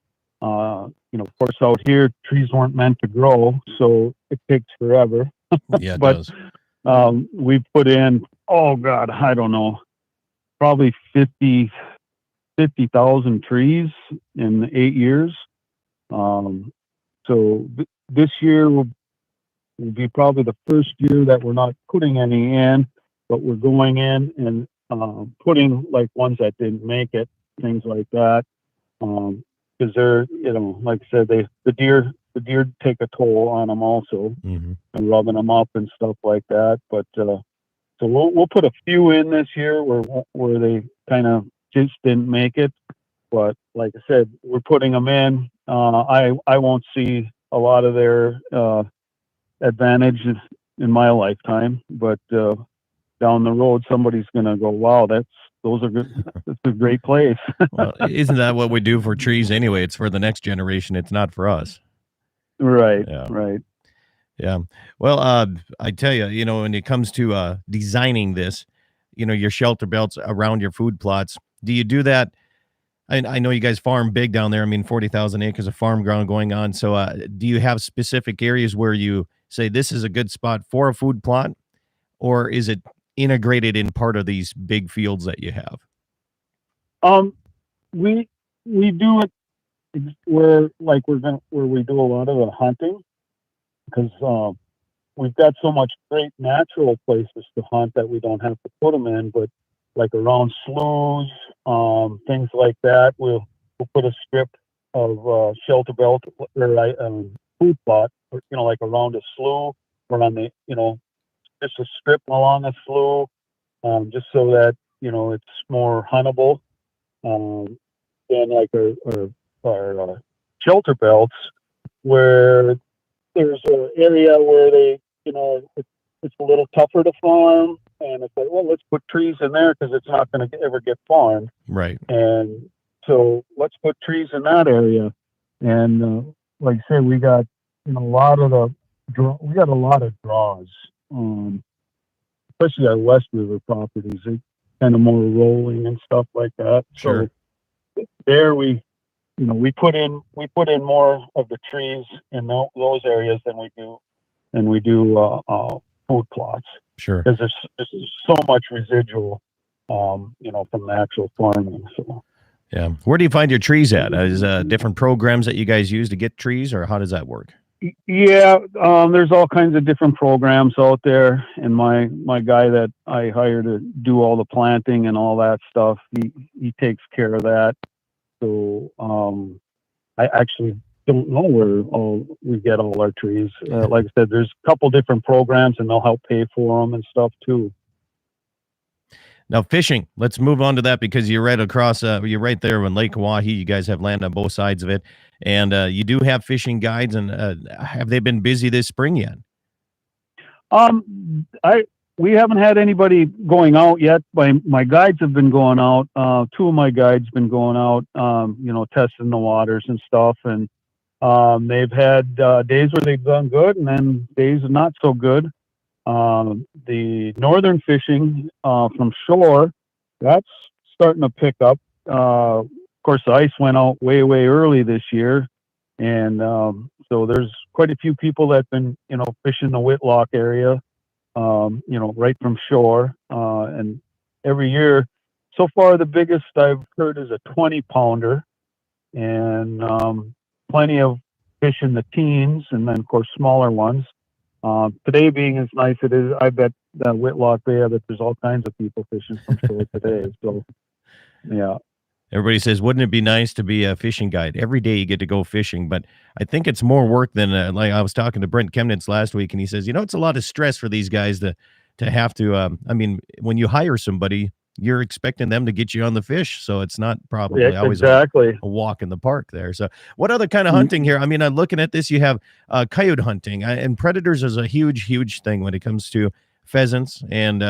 Of course out here trees weren't meant to grow, so it takes forever. Yeah, it but does. We put in, I don't know, probably 50,000 trees in 8 years. So this year will be probably the first year that we're not putting any in, but we're going in and putting like ones that didn't make it, things like that. Because they're, like I said, the deer take a toll on them also, Mm-hmm. and rubbing them up and stuff like that. But So we'll put a few in this year where they kind of just didn't make it. But like I said, we're putting them in. I won't see a lot of their advantage in my lifetime, but down the road, somebody's going to go, wow, those are good. That's a great place. Well, isn't that what we do for trees anyway? It's for the next generation. It's not for us. Right. Yeah. Right. Yeah. Well, I tell you, when it comes to designing this, your shelter belts around your food plots, do you do that? I know you guys farm big down there. I mean, 40,000 acres of farm ground going on. So do you have specific areas where you say this is a good spot for a food plot, or is it integrated in part of these big fields that you have? We do it where we do a lot of the hunting, because we've got so much great natural places to hunt that we don't have to put them in. But like around sloughs, things like that, we'll put a strip of shelter belt or food plot, or, like around a slough or on the, just a strip along a slough, just so that it's more huntable. Than like our shelter belts, where there's an area where it's a little tougher to farm, and it's like, well, let's put trees in there because it's not going to ever get farmed. Right. And so let's put trees in that area. And like I said, we got a lot of draws, especially our West River properties. They kind of more rolling and stuff like that. Sure. So there we put in more of the trees in those areas than we do food plots. Sure. Because there's so much residual, from the actual farming. So. Yeah. Where do you find your trees at? Is different programs that you guys use to get trees, or how does that work? Yeah, there's all kinds of different programs out there, and my guy that I hire to do all the planting and all that stuff, he takes care of that. So I actually don't know where we get all our trees. Like I said, there's a couple different programs, and they'll help pay for them and stuff too. Now, fishing. Let's move on to that, because you're right across. You're right there in Lake Oahe. You guys have land on both sides of it, and you do have fishing guides. And have they been busy this spring yet? We haven't had anybody going out yet. My guides have been going out. Two of my guides been going out, testing the waters and stuff. And they've had days where they've done good, and then days not so good. The northern fishing from shore, that's starting to pick up. Of course, the ice went out way early this year, and so there's quite a few people that've been fishing the Whitlock area, right from shore. And every year, so far, the biggest I've heard is a 20-pounder, and plenty of fish in the teens, and then of course smaller ones. Today being as nice it is, I bet that Whitlock Bay, that there's all kinds of people fishing from shore today. So, yeah. Everybody says, wouldn't it be nice to be a fishing guide? Every day you get to go fishing, but I think it's more work than, like I was talking to Brent Chemnitz last week, and he says, it's a lot of stress for these guys to have to, when you hire somebody, you're expecting them to get you on the fish. So it's not probably always a walk in the park there. So what other kind of hunting here? I mean, I'm looking at this, you have coyote hunting, and predators is a huge thing when it comes to pheasants, and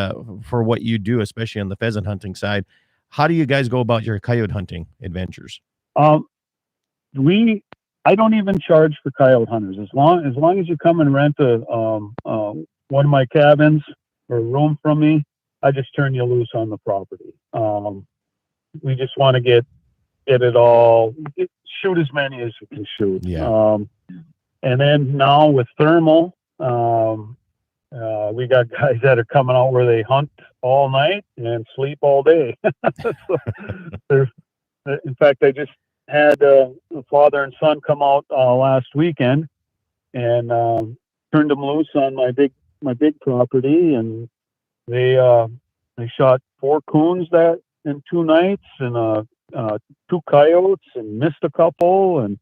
for what you do, especially on the pheasant hunting side. How do you guys go about your coyote hunting adventures? I don't even charge for coyote hunters. As long as you come and rent one of my cabins or a room from me, I just turn you loose on the property. We just want to get it all, shoot as many as you can shoot. Yeah. And then now with thermal, we got guys that are coming out where they hunt all night and sleep all day. So in fact, I just had a father and son come out last weekend, and turned them loose on my big property, and they shot 4 coons in 2 nights, and 2 coyotes, and missed a couple. And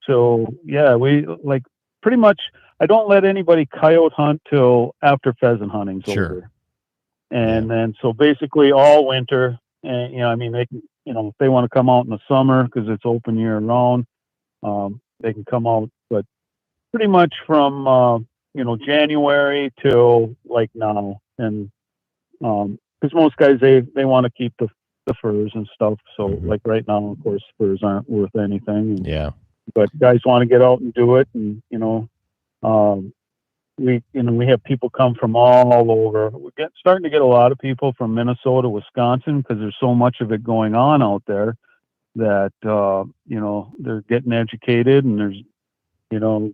so yeah, we like pretty much. I don't let anybody coyote hunt till after pheasant hunting's Sure. over. And then so basically all winter, and I mean, they can, if they want to come out in the summer because it's open year round, they can come out. But pretty much from January till like now, and because most guys they want to keep the furs and stuff. So like right now, of course, furs aren't worth anything. Yeah. But guys want to get out and do it, and we have people come from all over. We're starting to get a lot of people from Minnesota, Wisconsin, because there's so much of it going on out there that they're getting educated, and there's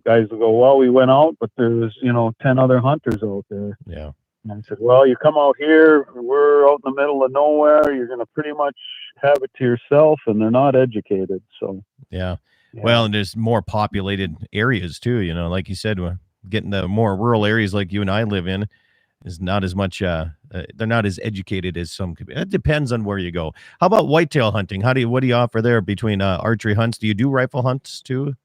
guys will go, well, we went out, but there's 10 other hunters out there. Yeah. And I said, well, you come out here, we're out in the middle of nowhere, you're going to pretty much have it to yourself, and they're not educated. So yeah. Well, and there's more populated areas too, like you said, getting the more rural areas like you and I live in is not as much, they're not as educated as some could be. It depends on where you go. How about whitetail hunting? What do you offer there between archery hunts? Do you do rifle hunts too?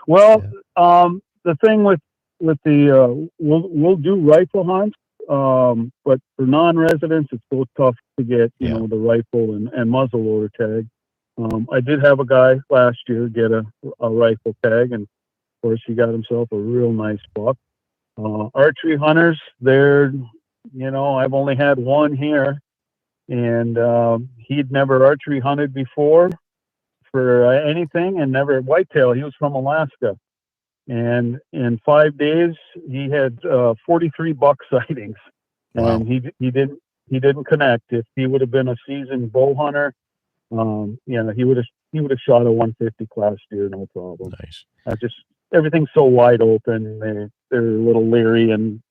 Well, the thing with the, we'll do rifle hunts, but for non-residents, it's so tough to get, the rifle and muzzleloader tag. I did have a guy last year get a rifle tag, and of course he got himself a real nice buck. Archery hunters, they're, I've only had one here, and he'd never archery hunted before for anything, and never whitetail. He was from Alaska, and in 5 days he had 43 buck sightings. Wow. And he didn't connect. If he would have been a seasoned bow hunter, he would have shot a 150 class deer, no problem. Nice. Everything's so wide open. They're a little leery, and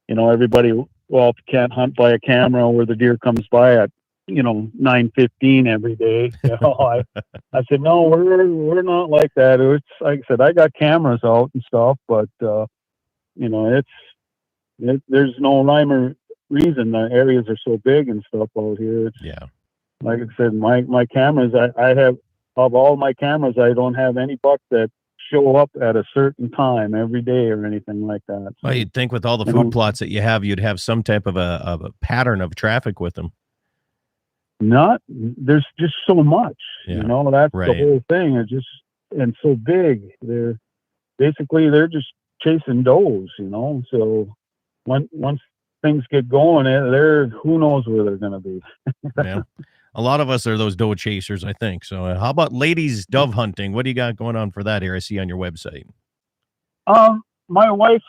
everybody. Well, if you can't hunt by a camera where the deer comes by at 9:15 every day, I said no, we're not like that. It's like I said, I got cameras out and stuff, but there's no rhyme or reason. The areas are so big and stuff out here. Like I said, my cameras, I have, of all my cameras, I don't have any buck that show up at a certain time every day or anything like that. Well, you'd think with all the food plots that you have, you'd have some type of a pattern of traffic with them. There's just so much, that's right. The whole thing. It's just, and so big. They're just chasing does, so once things get going, who knows where they're going to be. Yeah. A lot of us are those doe chasers, I think. So how about ladies dove hunting? What do you got going on for that here? I see on your website. My wife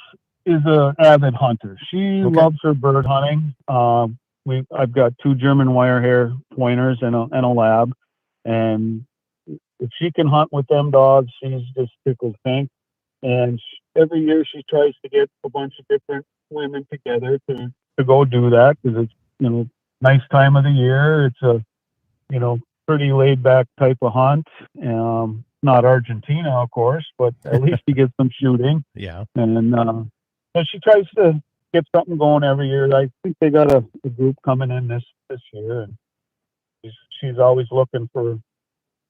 is an avid hunter. She loves her bird hunting. I've got 2 German wire hair pointers and a lab, and if she can hunt with them dogs, she's just tickled pink. And every year she tries to get a bunch of different women together to go do that, because it's nice time of the year. It's a pretty laid back type of hunt. Not Argentina, of course, but at least you get some shooting. Yeah. And so she tries to get something going every year. I think they got a group coming in this year, and she's always looking for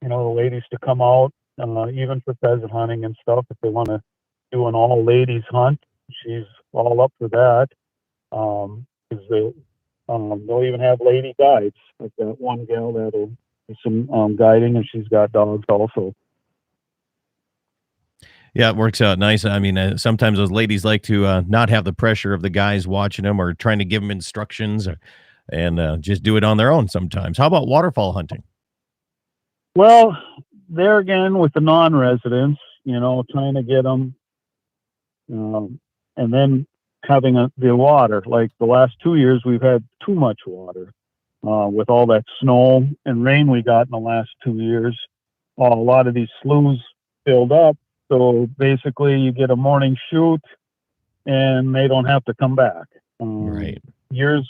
the ladies to come out, even for pheasant hunting and stuff. If they want to do an all ladies hunt, she's all up for that. Because they'll even have lady guides. I've got one gal that'll do some guiding, and she's got dogs also. Yeah, it works out nice. I mean, sometimes those ladies like to not have the pressure of the guys watching them or trying to give them instructions, and just do it on their own sometimes. How about waterfowl hunting? Well, there again with the non-residents, trying to get them, and then having the water. Like the last 2 years, we've had too much water with all that snow and rain we got in the last 2 years. A lot of these sloughs filled up. So basically, you get a morning shoot, and they don't have to come back. Right. Years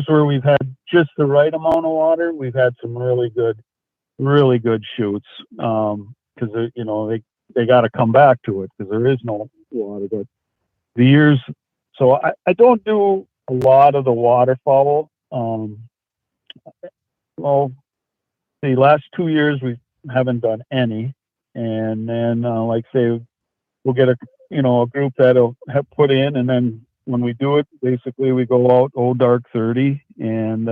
where we've had just the right amount of water, we've had some really good shoots. Because they got to come back to it because there is no water. But the years, so I don't do a lot of the waterfowl. Well, the last 2 years we haven't done any. And then, like say, we'll get a group that'll have put in, and then when we do it, basically we go out dark 30 and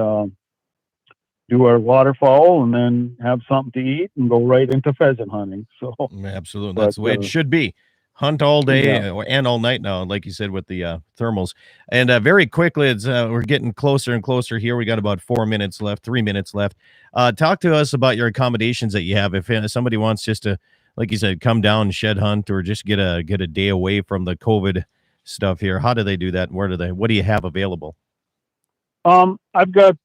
do our waterfowl, and then have something to eat and go right into pheasant hunting. So Absolutely, that's the way it should be. Hunt all day and all night now, like you said, with the thermals. And very quickly, it's we're getting closer and closer here. We got about 3 minutes left. Talk to us about your accommodations that you have. If somebody wants just to, like you said, come down and shed hunt, or just get a day away from the COVID stuff here, how do they do that? What do you have available? I've got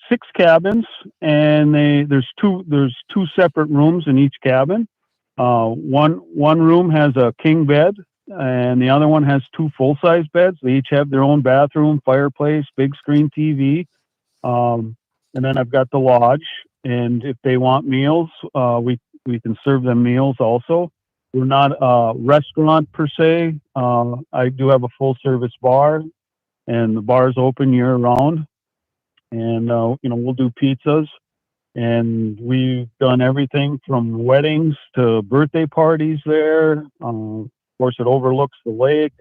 6 cabins, and there's two separate rooms in each cabin. One room has a king bed, and the other one has 2 full-size beds. They each have their own bathroom, fireplace, big screen TV. And then I've got the lodge, and if they want meals, we can serve them meals also. We're not a restaurant per se. I do have a full-service bar, and the bar is open year-round. And we'll do pizzas. And we've done everything from weddings to birthday parties there. Of course, it overlooks the lake.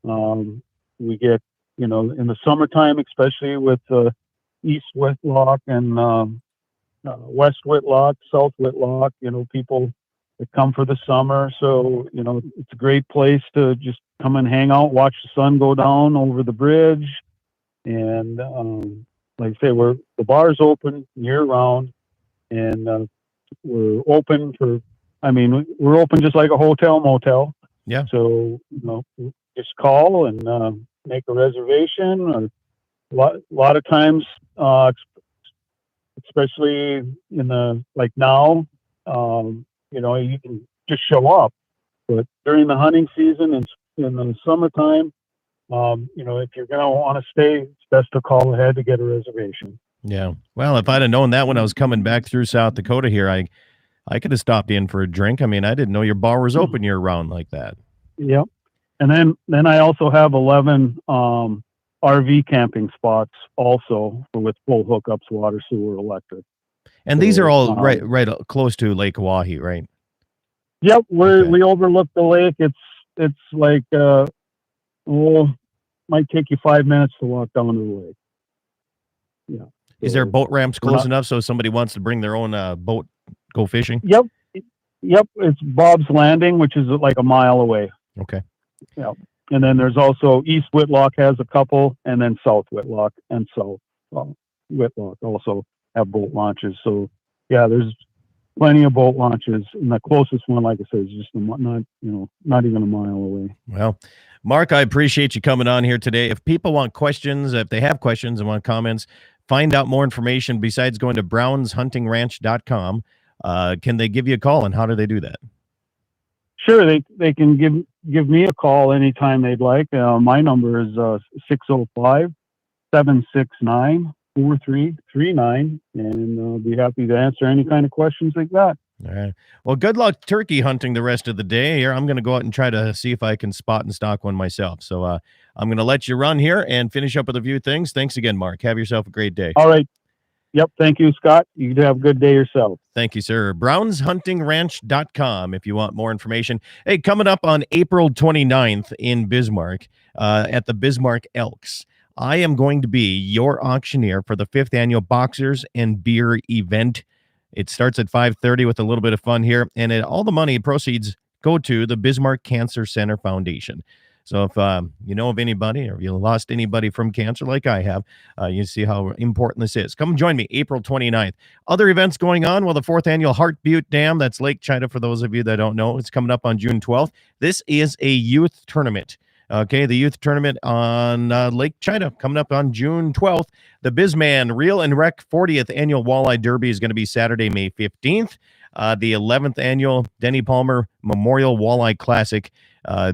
We get, in the summertime, especially with East Whitlock and West Whitlock, South Whitlock, people that come for the summer. So, it's a great place to just come and hang out, watch the sun go down over the bridge. And like I say, the bar's open year round, and we're open we're open just like a hotel motel. Yeah. So, just call and make a reservation. Or a lot of times, especially in like now, you can just show up. But during the hunting season and in the summertime, if you're going to want to stay, it's best to call ahead to get a reservation. Yeah. Well, if I'd have known that when I was coming back through South Dakota here, I could have stopped in for a drink. I mean, I didn't know your bar was open year round like that. Yep. And then I also have 11 RV camping spots also with full hookups, water, sewer, electric. And these are all right close to Lake Oahe, right? Yep. We overlook the lake. It's like, might take you 5 minutes to walk down to the lake. Yeah. Is there boat ramps close enough so if somebody wants to bring their own boat, go fishing? Yep. It's Bob's Landing, which is like a mile away. Okay. Yeah. And then there's also East Whitlock has a couple, and then South Whitlock and South Whitlock also have boat launches. So yeah, there's plenty of boat launches, and the closest one, like I said, is just not even a mile away. Well, Mark, I appreciate you coming on here today. If people want questions, if they have questions and want comments, find out more information besides going to brownshuntingranch.com. Can they give you a call, and how do they do that? Sure, they can give me a call anytime they'd like. My number is 605-769-4339, and I'll be happy to answer any kind of questions like that. All right. Well, good luck turkey hunting the rest of the day here. I'm going to go out and try to see if I can spot and stock one myself. So I'm going to let you run here and finish up with a few things. Thanks again, Mark. Have yourself a great day. All right. Yep. Thank you, Scott. You have a good day yourself. Thank you, sir. BrownsHuntingRanch.com if you want more information. Hey, coming up on April 29th in Bismarck at the Bismarck Elks, I am going to be your auctioneer for the 5th annual Boxers and Beer event. It starts at 5:30 with a little bit of fun here, and all the money proceeds go to the Bismarck Cancer Center Foundation. So if you know of anybody, or if you lost anybody from cancer like I have, you see how important this is. Come join me April 29th. Other events going on, well, the 4th annual Heart Butte Dam, that's Lake Chida for those of you that don't know. It's coming up on June 12th. This is a youth tournament. Okay, the youth tournament on Lake Chida coming up on June 12th. The Bisman Reel and Rec 40th Annual Walleye Derby is going to be Saturday, May 15th. The 11th Annual Denny Palmer Memorial Walleye Classic,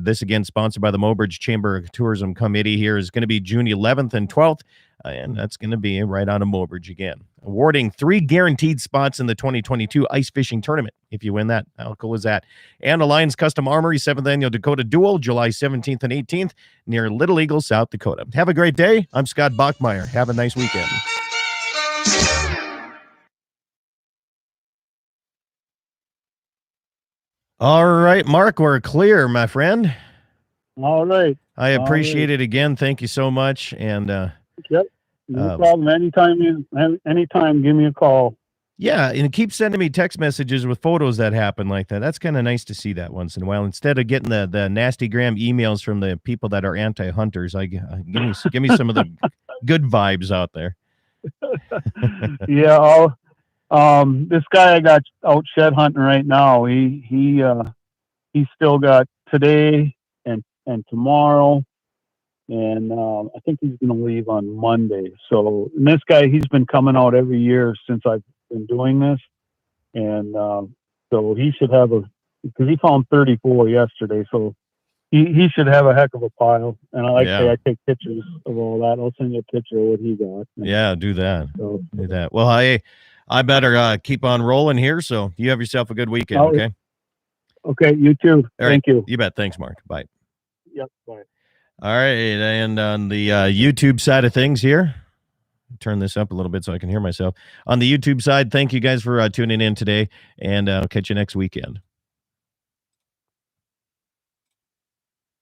this again sponsored by the Mobridge Chamber Tourism Committee here, is going to be June 11th and 12th, and that's going to be right out of Mobridge again. Awarding 3 guaranteed spots in the 2022 Ice Fishing Tournament. If you win that, how cool is that? And Alliance Custom Armory 7th Annual Dakota Duel, July 17th and 18th, near Little Eagle, South Dakota. Have a great day. I'm Scott Bachmeyer. Have a nice weekend. All right, Mark, we're clear, my friend. All right. I appreciate it again. Thank you so much. And Yep. No problem. Anytime, give me a call. yeah, and keep sending me text messages with photos that happen like that. That's kind of nice to see that once in a while. Instead of getting the nasty gram emails from the people that are anti-hunters, give me some of the good vibes out there. Yeah. This guy I got out shed hunting right now. He's still got today and tomorrow, and I think he's going to leave on Monday. So, and this guy, he's been coming out every year since I've been doing this, and so he should have because he found 34 yesterday, so he should have a heck of a pile. And I say I take pictures of all that. I'll send you a picture of what he got. Yeah, do that. So, do that. Well, I better keep on rolling here. So you have yourself a good weekend. Okay. Okay. You too. Thank you. You bet. Thanks, Mark. Bye. Yep. Bye. All right. And on the YouTube side of things here, turn this up a little bit so I can hear myself. On the YouTube side, thank you guys for tuning in today, and I'll catch you next weekend.